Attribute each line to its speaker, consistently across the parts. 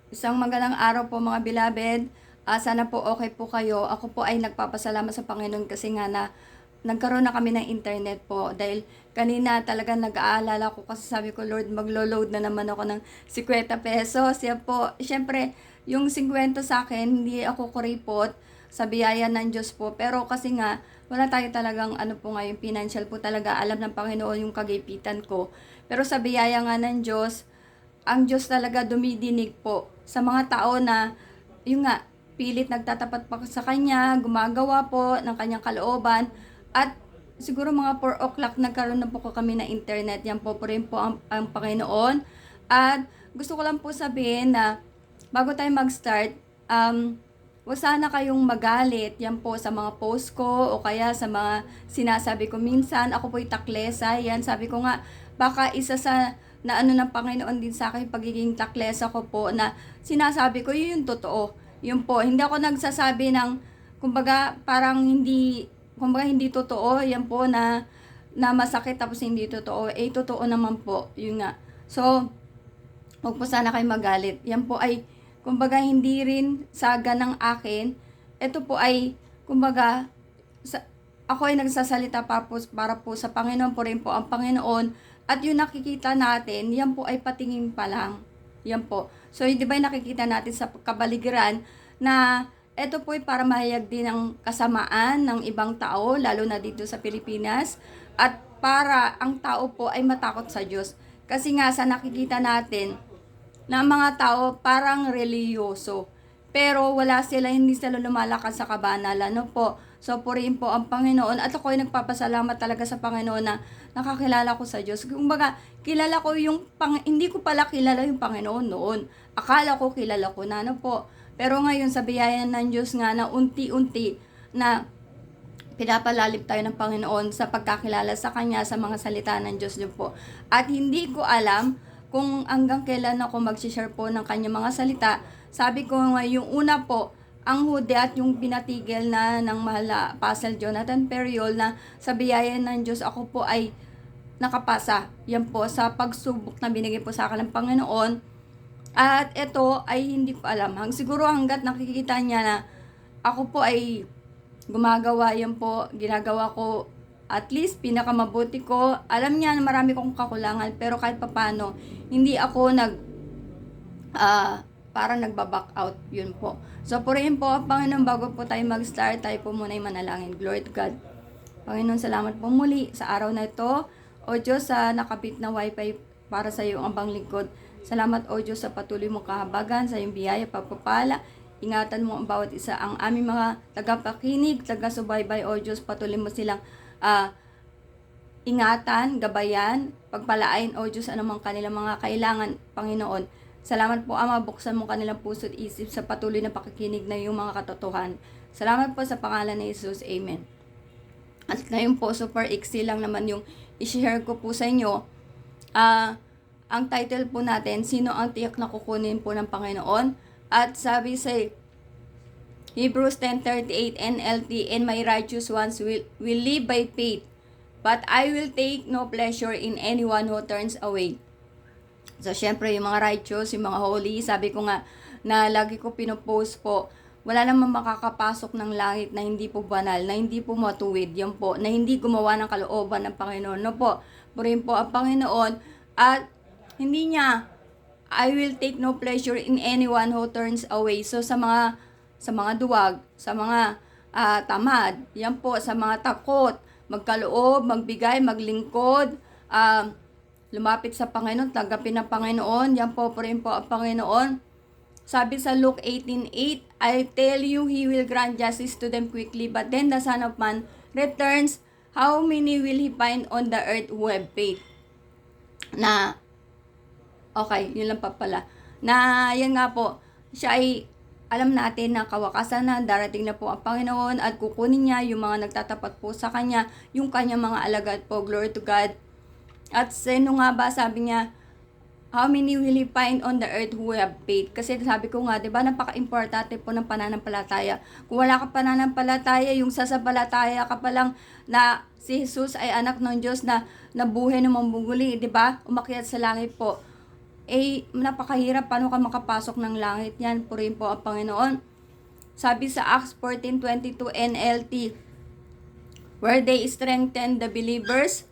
Speaker 1: Isang magandang araw po mga beloved. Sana po okay po kayo. Ako po ay nagpapasalamat sa Panginoon kasi nga na nagkaroon na kami ng internet po. Dahil kanina talaga nag-aalala ko kasi sabi ko, Lord, maglo-load na naman ako ng 50 pesos. Yan po, syempre, yung 50 sa akin, hindi ako kuripot sa biyaya ng Diyos po. Pero kasi nga, wala tayo talagang ano po nga yung financial po talaga. Alam ng Panginoon yung kagipitan ko. Pero sa biyaya nga ng Diyos, ang Diyos talaga dumidinig po sa mga tao na, yung nga, pilit nagtatapat pa sa Kanya, gumagawa po ng Kanyang kalooban, at siguro mga 4 o'clock nagkaroon na po kami ng internet. Yan po rin po ang Panginoon. At gusto ko lang po sabihin na, bago tayo mag-start, huwag sana kayong magalit yan po sa mga post ko o kaya sa mga sinasabi ko. Minsan, ako po'y taklesa. Yan, sabi ko nga, baka isa sa na ano ng Panginoon din sa akin, pagiging taklesa ko po, na sinasabi ko, yun yung totoo. Yun po, hindi ako nagsasabi ng, kumbaga, kumbaga hindi totoo, yan po na masakit tapos hindi totoo. Totoo naman po, yun nga. So, huwag po sana kayo magalit. Yan po ay, kumbaga, hindi rin saga ng akin. Ito po ay, kumbaga, ako ay nagsasalita para po sa Panginoon po rin po ang Panginoon. At yung nakikita natin, yan po ay patingin pa lang. Yan po. So, di ba yung nakikita natin sa kabaligiran na ito po ay para mahayag din ang kasamaan ng ibang tao, lalo na dito sa Pilipinas. At para ang tao po ay matakot sa Diyos. Kasi nga sa nakikita natin, na mga tao parang reliyoso. Pero hindi sila lumalakas sa kabanalan, no po. So, purihin po ang Panginoon. At ako ay nagpapasalamat talaga sa Panginoon na nakakilala ko sa Diyos. Kumbaga, kilala ko hindi ko pala kilala yung Panginoon noon. Akala ko kilala ko na, no po. Pero ngayon, sa biyaya ng Diyos nga na unti-unti na pinapalalim tayo ng Panginoon sa pagkakilala sa Kanya, sa mga salita ng Diyos niyo po. At hindi ko alam kung hanggang kailan ako mag-share po ng Kanyang mga salita. Sabi ko nga, yung una po, ang hudi at yung pinatigil na ng mahal na Apostle Jonathan Periol, na sa biyaya ng Diyos ako po ay nakapasa. Yan po sa pagsubok na binigay po sa akin ng Panginoon. At ito ay hindi ko alam. Siguro hanggat nakikita niya na ako po ay gumagawa, yan po, ginagawa ko at least pinakamabuti ko. Alam niya na marami kong kakulangan, pero kahit papano, hindi ako parang nagbaback out, yun po. So, purihin po ang Panginoon. Bago po tayo mag-start, tayo po muna yung manalangin. Glory to God. Panginoon, salamat po muli sa araw na ito. O Diyos, sa nakabit na wifi para sa iyong ambang lingkod. Salamat, O Diyos, sa patuloy mong kahabagan, sa iyong biyaya, pagpapala. Ingatan mo ang bawat isa, ang aming mga tagapakinig, taga-subaybay, O Diyos, patuloy mo silang ingatan, gabayan, pagpalain, O Diyos, anumang kanilang mga kailangan, Panginoon. Salamat po, Ama, buksan mo kanilang puso at isip sa patuloy na pakikinig na iyong mga katotohanan. Salamat po sa pangalan ni Jesus. Amen. At ngayon po, super iksi lang naman yung i-share ko po sa inyo. Ang title po natin, sino ang tiyak na kukunin po ng Panginoon? At sabi sa Hebrews 10:38 NLT, and my righteous ones will live by faith, but I will take no pleasure in anyone who turns away. So, syempre, yung mga righteous, yung mga holy, sabi ko nga, na lagi ko pinopost po, wala namang makakapasok ng langit na hindi po banal, na hindi po matuwid, yan po, na hindi gumawa ng kalooban ng Panginoon, no po. Purihin po ang Panginoon, at hindi niya, I will take no pleasure in anyone who turns away. So, sa mga duwag, sa mga tamad, yan po, sa mga takot, magkaloob, magbigay, maglingkod, lumapit sa Panginoon, tanggapin ng Panginoon, yan po rin po ang Panginoon. Sabi sa Luke 18:8, I tell you, He will grant justice to them quickly, but then the Son of Man returns, how many will He find on the earth who have faith? Okay, yun lang pa pala. Yan nga po, siya ay, alam natin na kawakasan na, darating na po ang Panginoon at kukunin niya yung mga nagtatapat po sa Kanya, yung Kanyang mga alagad po. Glory to God. At sino nga ba, sabi niya, how many will He find on the earth who have faith? Kasi sabi ko nga, di ba, napaka-importante po ng pananampalataya. Kung wala ka pananampalataya, yung sasampalataya ka pa lang na si Jesus ay anak ng Diyos na nabuhay ng mambuguli, di ba? Umakyat sa langit po. napakahirap paano ka makapasok ng langit. Yan, purihin po ang Panginoon. Sabi sa Acts 14:22 NLT, where they strengthen the believers,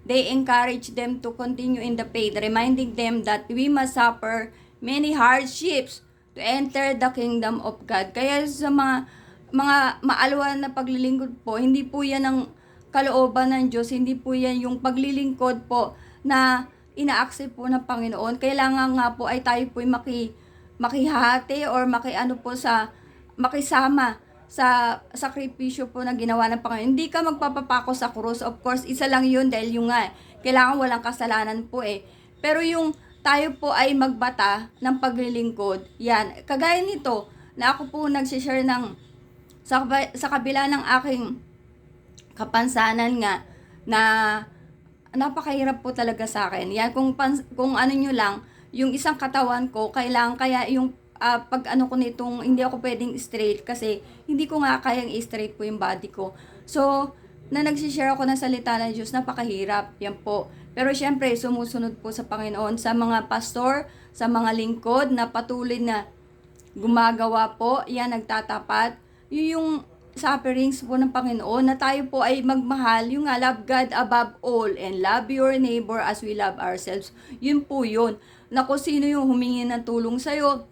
Speaker 1: they encourage them to continue in the faith, reminding them that we must suffer many hardships to enter the kingdom of God. Kaya sa mga maalwan na paglilingkod po, hindi po yan ang kalooban ng Diyos, hindi po yan yung paglilingkod po na ina-accept po ng Panginoon. Kailangan nga po ay tayo po makihati or makisama sa sakripisyo po na ginawa ng Panginoon. Hindi ka magpapapako sa krus. Of course, isa lang yun dahil yung nga, kailangan walang kasalanan po eh. Pero yung tayo po ay magbata ng paglilingkod, yan. Kagaya nito, na ako po nagsishare ng, sa kabila ng aking kapansanan nga, na napakahirap po talaga sa akin. Yan, kung ano nyo lang, yung isang katawan ko, kaya yung pag ano ko nitong, hindi ako pwedeng straight kasi hindi ko nga kayang straight po yung body ko. So, na nagsishare ako ng salita ng Diyos, napakahirap. Yan po. Pero syempre, sumusunod po sa Panginoon, sa mga pastor, sa mga lingkod na patuloy na gumagawa po, yan, nagtatapat. Yung sufferings po ng Panginoon, na tayo po ay magmahal, yung nga, love God above all and love your neighbor as we love ourselves. Yun po yun. Na kung sino yung humingi ng tulong sa'yo,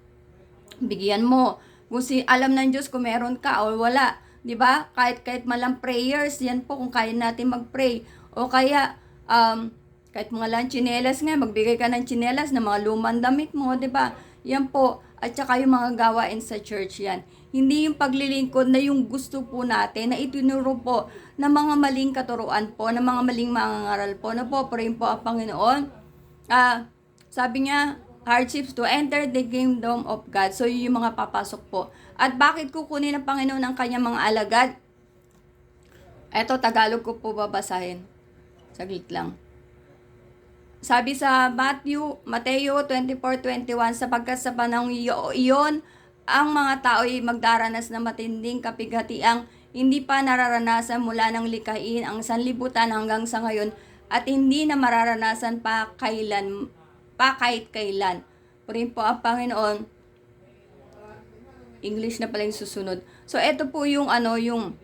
Speaker 1: bigyan mo. Kung alam ng Diyos kung meron ka o wala, 'di ba? Kahit malang prayers, yan po kung kaya natin mag-pray. O kaya kahit mga lang tsinelas nga, magbigay ka ng tsinelas na mga lumang damit mo, 'di ba? Yan po. At saka yung mga gawain sa church yan. Hindi yung paglilingkod na yung gusto po natin na itinuro po ng mga maling katuruan po, ng mga maling mangangaral po. Na po, prayin po ang Panginoon. Sabi niya, hardships to enter the kingdom of God. So, yun yung mga papasok po. At bakit kukunin ng Panginoon ang kanyang mga alagad? Eto, Tagalog ko po babasahin. Saglit lang. Sabi sa Mateo 24:21, sapagkat sa panahong iyon, ang mga tao ay magdaranas ng matinding kapighatiang hindi pa nararanasan mula ng likhain ang sanlibutan hanggang sa ngayon at hindi na mararanasan pa kahit kailan. Purihin po ang Panginoon. English na pala yung susunod. So, ito po yung yung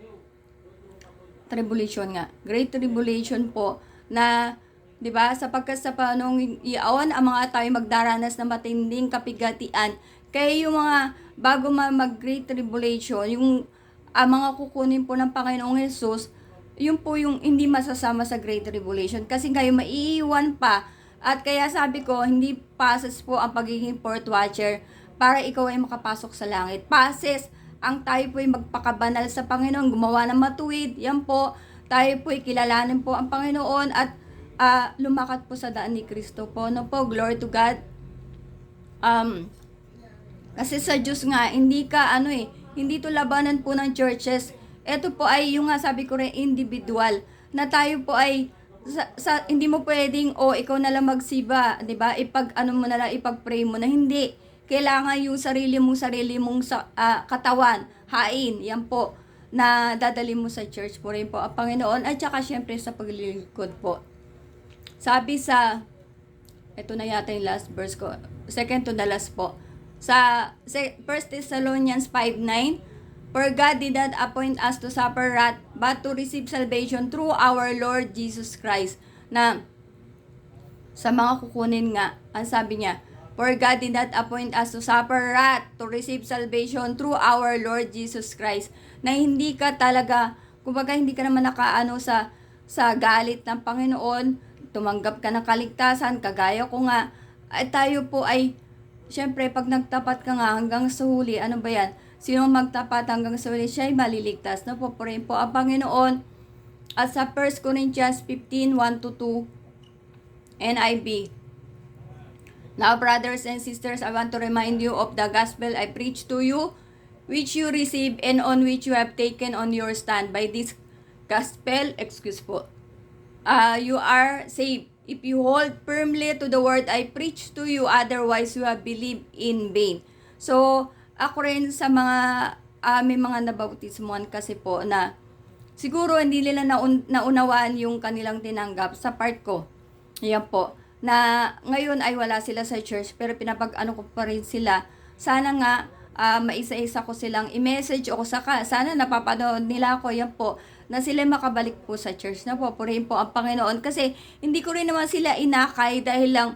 Speaker 1: tribulation nga. Great tribulation po na, 'di ba? Sapagkat sa panahong iyon, ang mga tao magdaranas ng matinding kapighatian. Kaya yung mga bago mag-great tribulation, yung mga kukunin po ng Panginoong Hesus, yun po yung hindi masasama sa great tribulation. Kasi ngayon maiiwan pa. At kaya sabi ko, hindi passes po ang pagiging port watcher para ikaw ay makapasok sa langit. Passes ang tayo po ay magpakabanal sa Panginoon, gumawa ng matuwid. Yan po, tayo po ay kilalanin po ang Panginoon at lumakat po sa daan ni Kristo po. No po, glory to God. Kasi sa Diyos nga, hindi to labanan po ng churches. Ito po ay yung nga sabi ko rin, individual. Na tayo po ay hindi mo pwedeng ikaw na lang magsiba, 'di ba? Ipag-pray mo na hindi. Kailangan yung sarili mong katawan, hain, yan po na dadali mo sa church po rin po ang Panginoon at saka syempre sa paglilingkod po. Sabi ito na yata yung last verse ko. Second to the last po. Sa 1 Thessalonians 5:9, for God did not appoint us to suffer wrath, but to receive salvation through our Lord Jesus Christ. Na sa mga kukunin nga, ang sabi niya, for God did not appoint us to suffer wrath, to receive salvation through our Lord Jesus Christ. Na hindi ka talaga, kumbaga hindi ka naman nakaano sa galit ng Panginoon, tumanggap ka ng kaligtasan, kagaya ko nga, at tayo po ay, syempre pag nagtapat ka nga hanggang sa huli, ano ba yan? Sino magtapat hanggang sa huli, siya ay maliligtas. Napupurihin po ang Panginoon. At sa 1 Corinthians 15:1-2 NIV. Now, brothers and sisters, I want to remind you of the gospel I preached to you, which you received and on which you have taken on your stand. By this gospel, you are saved. If you hold firmly to the word I preached to you, otherwise you have believed in vain. So, ako rin sa may mga nabautismuhan kasi po na siguro hindi nila naunawaan yung kanilang tinanggap sa part ko. Yan po. na ngayon ay wala sila sa church pero pinapag-ano ko pa rin sila. Sana nga maisa-isa ko silang i-message o sana napapanood nila ako yan po na sila makabalik po sa church na po. Purihin po ang Panginoon kasi hindi ko rin naman sila inakay dahil lang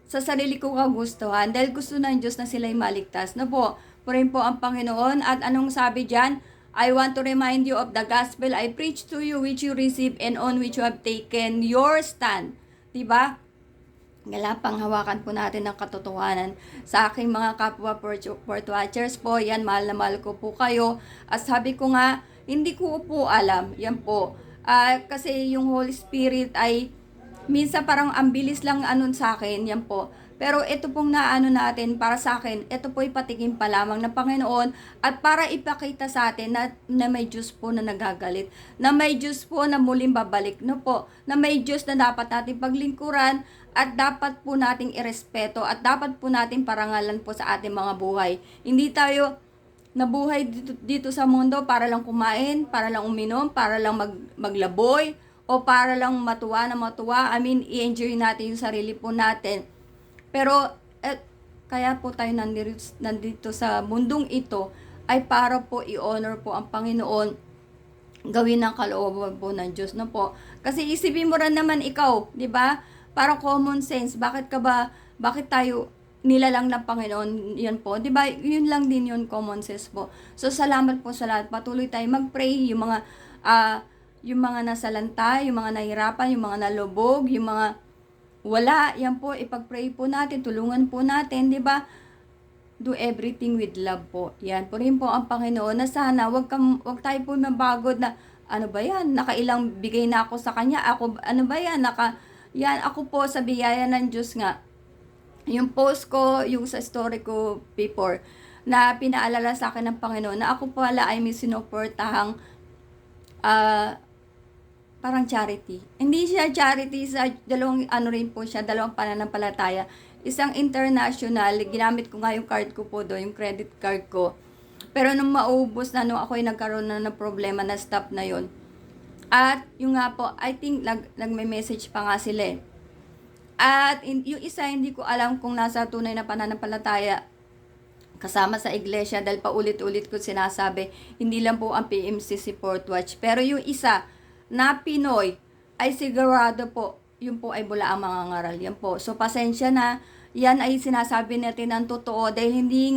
Speaker 1: sa sarili ko kagustuhan dahil gusto ng Diyos na sila'y maligtas na po. Purihin po ang Panginoon at anong sabi dyan? I want to remind you of the gospel I preach to you which you receive and on which you have taken your stand. Diba? Galapang hawakan po natin ang katotohanan sa aking mga kapwa port watchers po. Yan, mahal na mahal ko po kayo. At sabi ko nga, hindi ko po alam. Yan po. Kasi yung Holy Spirit ay minsan parang ang bilis lang anon sa akin. Yan po. Pero ito pong naano natin para sa akin, ito po ipatingin pa lamang ng Panginoon at para ipakita sa atin na may Diyos po na nagagalit, na may Diyos po na muling babalik, no po, na may Diyos na dapat natin paglingkuran at dapat po nating irespeto at dapat po nating parangalan po sa ating mga buhay. Hindi tayo nabuhay dito sa mundo para lang kumain, para lang uminom, para lang maglaboy, o para lang matuwa na matuwa. I-enjoy natin yung sarili po natin. Pero, kaya po tayo nandito sa mundong ito ay para po i-honor po ang Panginoon, gawin ang kalooban po ng Diyos na po. Kasi isipin mo rin naman ikaw, di ba? Para common sense, bakit tayo nilalang ng Panginoon, yan po, di ba? Yun lang din yun, common sense po. So, salamat po sa lahat. Patuloy tayo mag-pray, yung mga nasalanta, yung mga nahirapan, yung mga nalubog, yung mga wala, yan po, ipag-pray po natin, tulungan po natin, di ba? Do everything with love po. Yan po rin po ang Panginoon na sana wag tayo po mabagod na ano ba yan, nakailang bigay na ako sa kanya, ako ano ba yan, yan ako po sa biyaya ng Diyos nga. Yung post ko, yung sa story ko before, na pinaalala sa akin ng Panginoon na ako pala ay may sinuportahang parang charity. Hindi siya charity sa dalawang pananampalataya. Isang international, ginamit ko nga yung card ko po doon, yung credit card ko. Pero nung maubos na, nung ako ay nagkaroon na ng problema na stop na yon. At yung nga po, I think nagme-message pa nga sila eh. At yung isa, hindi ko alam kung nasa tunay na pananampalataya kasama sa iglesia dahil paulit-ulit ko sinasabi, hindi lang po ang PMC Support Watch. Pero yung isa, na Pinoy, ay sigurado po, yun po ay bula ang mga ngaral. Yan po. So, pasensya na. Yan ay sinasabi natin ng totoo dahil hindi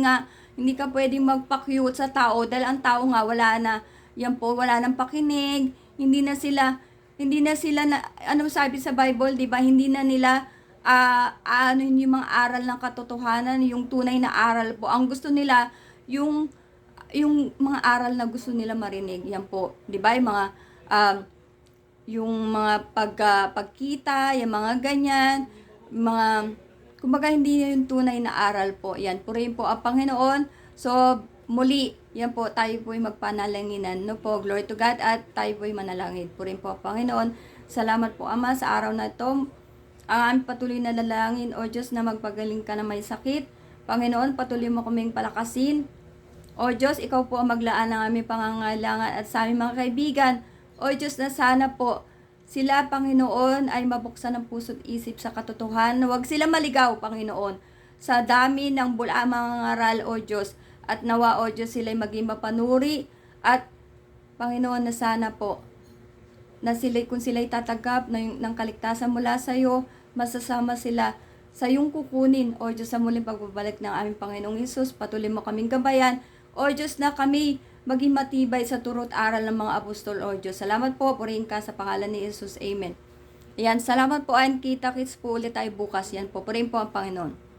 Speaker 1: ka pwedeng magpa-cute sa tao dahil ang tao nga wala na. Yan po, wala nang pakinig. Hindi na sila ano sabi sa Bible, di ba? Hindi na nila yung mga aral ng katotohanan, yung tunay na aral po. Ang gusto nila, yung mga aral na gusto nila marinig. Yan po, di ba? Yung mga pagkita, yung mga ganyan, kumbaga hindi yung tunay na aral po. Yan, purihin po ang Panginoon. So, muli, yan po, tayo po'y magpanalanginan. No po, glory to God, at tayo po'y manalangin. Purihin po ang Panginoon. Salamat po, Ama, sa araw na ito. Ang aming patuloy na lalangin, O Diyos, na magpagaling ka na may sakit. Panginoon, patuloy mo kaming palakasin. O Diyos, ikaw po ang maglaan ng aming pangangailangan at sa aming mga kaibigan. O Diyos, na sana po sila, Panginoon, ay mabuksan ng puso't isip sa katotohanan. Huwag sila maligaw, Panginoon, sa dami ng bula mga ngaral, O Diyos. At nawa, O Diyos, sila'y maging mapanuri. At, Panginoon, na sana po, na kung sila'y tatanggap ng kaligtasan mula sa iyo, masasama sila sa iyong kukunin, O Diyos, sa muling pagbabalik ng aming Panginoong Hesus. Patuloy mo kaming gabayan, O Diyos, na kami maging matibay sa turot aral ng mga apostol, O Diyos. Salamat po, purihin ka sa pangalan ni Jesus. Amen. Ayan, salamat po, and kita-kits po ulit tayo bukas. Yan po, purihin po ang Panginoon.